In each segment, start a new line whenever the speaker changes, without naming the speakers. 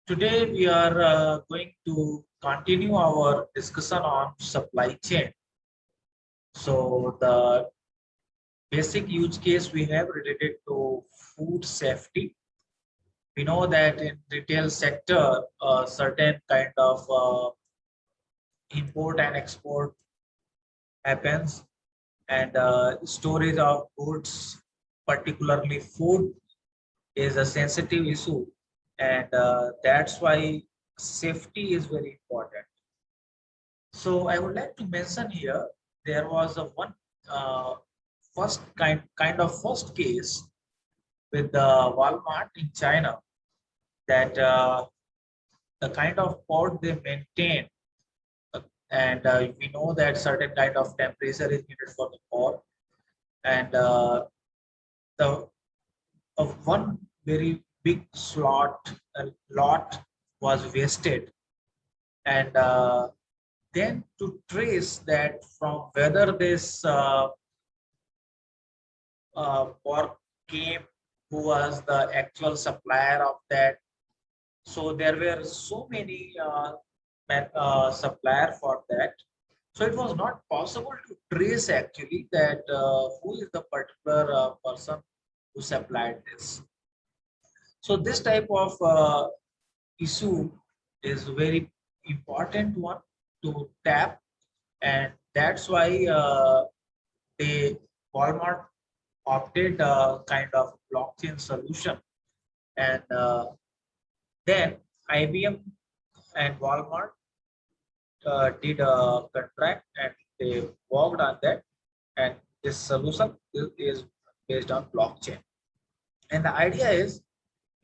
Today we are going to continue our discussion on supply chain. So the basic use case we have related to food safety. We know that in retail sector, certain kind of import and export happens, and storage of goods, particularly food, is a sensitive issue, and that's why safety is very important. So I would like to mention here there was a one uh, first case with the Walmart in China that the kind of pot they maintain, uh, and we know that certain kind of temperature is needed for the pot, and the one very big lot was wasted, and then to trace that from whether this pork came, who was the actual supplier of that. So there were so many supplier for that. So it was not possible to trace actually that who is the particular person who supplied this. So this type of issue is very important one to tap, and that's why they Walmart opted a kind of blockchain solution, and then IBM and Walmart did a contract and they worked on that, and this solution is based on blockchain. And the idea is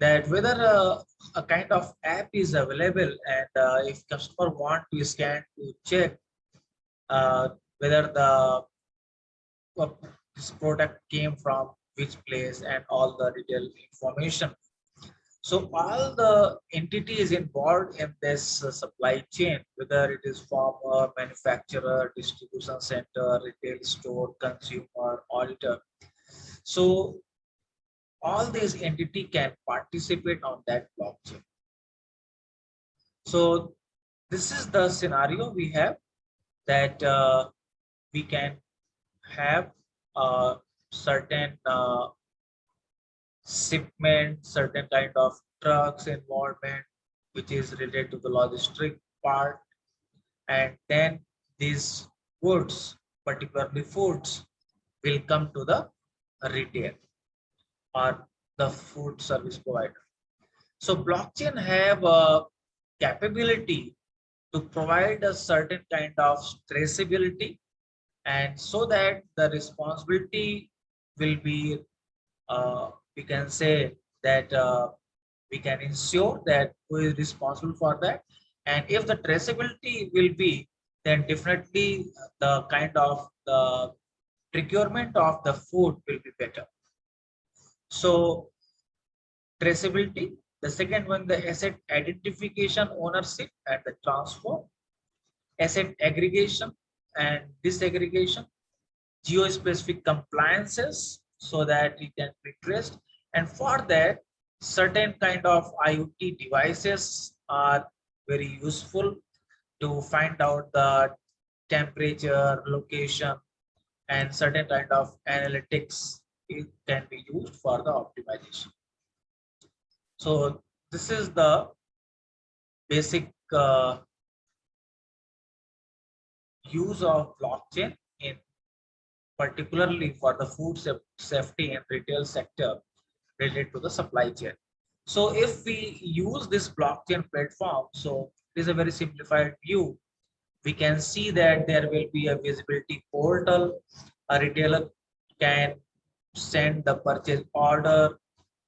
that whether a kind of app is available, and if customer want to scan to check uh, whether uh, this product came from which place and all the detailed information. So all the entities involved in this supply chain, whether it is farmer, manufacturer, distribution center, retail store, consumer, auditor. So all these entity can participate on that blockchain. So this is the scenario we have, that we can have certain shipment, certain kind of trucks involvement, which is related to the logistic part, and then these goods, particularly foods, will come to the retail or the food service provider. So blockchain have a capability to provide a certain kind of traceability, and so that the responsibility will be, we can say that we can ensure that who is responsible for that, and if the traceability will be, then definitely the kind of the procurement of the food will be better. So traceability, the second one, the asset identification, ownership and the transfer, asset aggregation and disaggregation, geo-specific compliances so that it can be traced. And for that, certain kind of IoT devices are very useful to find out the temperature, location, and certain kind of analytics. It can be used for the optimization. So this is the basic use of blockchain in particularly for the food safety and retail sector related to the supply chain. So if we use this blockchain platform, so it is a very simplified view. We can see that there will be a visibility portal. A retailer can send the purchase order.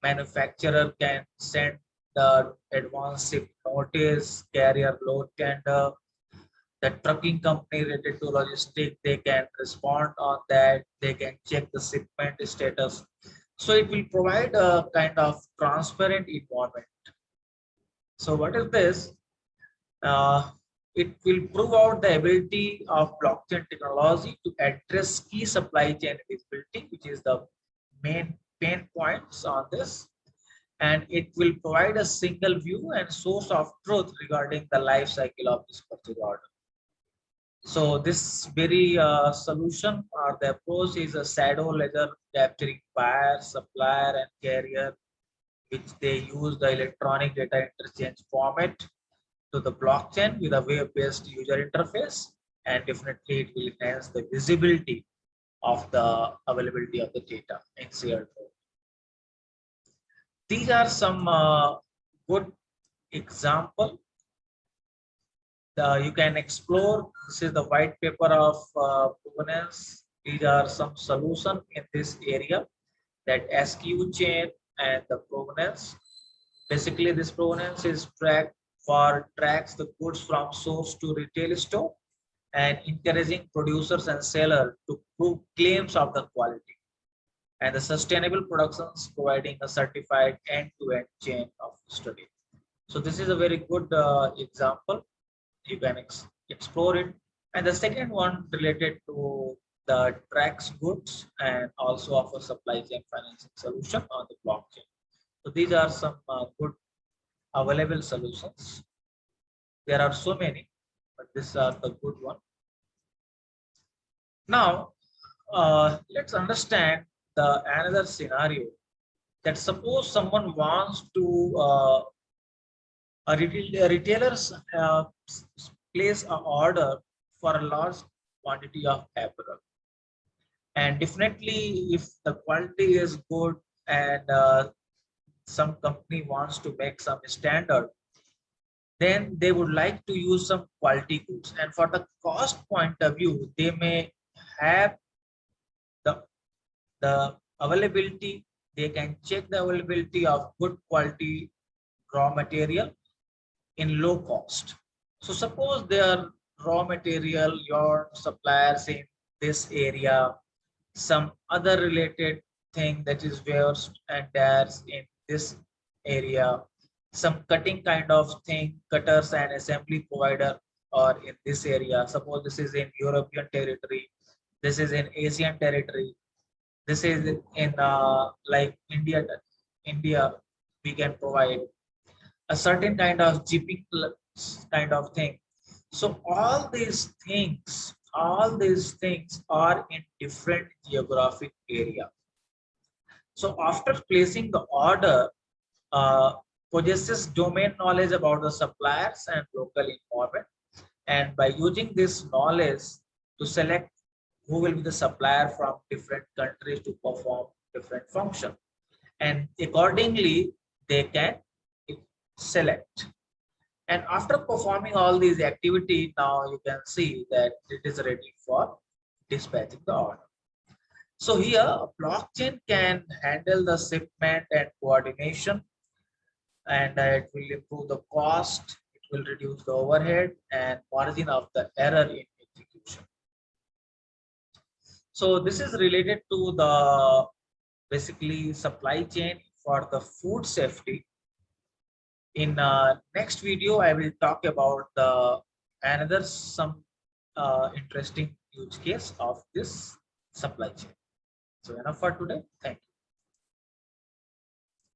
Manufacturer can send the advance ship notice, carrier load tender. The trucking company related to logistics, they can respond on that. They can check the shipment status. So it will provide a kind of transparent environment. So what is this? Uh, it will prove out the ability of blockchain technology to address key supply chain visibility, which is the main pain points on this. and it will provide a single view and source of truth regarding the life cycle of this purchase order. So this very solution or the approach is a shadow ledger capturing buyer, supplier, and carrier, which they use the electronic data interchange format to the blockchain with a web-based user interface, and definitely it will enhance the visibility of the availability of the data in shared mode. These are some good example. You can explore. This is the white paper of provenance. These are some solution in this area, that SQ chain and the provenance. Basically, this provenance is tracks the goods from source to retail store and encouraging producers and sellers to prove claims of the quality, and the sustainable productions providing a certified end-to-end chain of study. So this is a very good example. You can explore it. And the second one related to the tracks goods and also offer supply chain financing solution on the blockchain. So these are some good available solutions. There are so many, but these are the good one. Now, let's understand the another scenario, that suppose someone wants to retailers place an order for a large quantity of apparel, and definitely if the quality is good and some company wants to make some standard, then they would like to use some quality goods, and for the cost point of view they may have the availability. They can check the availability of good quality raw material in low cost. So suppose their raw material, your suppliers in this area, some other related thing, that is wares and tears in this area, some cutting kind of thing, cutters and assembly provider, or in this area, suppose this is in European territory, this is in Asian territory, this is in like India, we can provide a certain kind of GP kind of thing. So all these things are in different geographic area. So after placing the order, uh, possesses domain knowledge about the suppliers and local environment, and by using this knowledge to select who will be the supplier from different countries to perform different function, and accordingly they can select. And after performing all these activity, now you can see that it is ready for dispatching the order. So here a blockchain can handle the shipment and coordination, and it will improve the cost, it will reduce the overhead and margin of the error in execution. So this is related to the basically supply chain for the food safety. In next video, I will talk about the another some interesting use case of this supply chain. So enough for today. Thank you.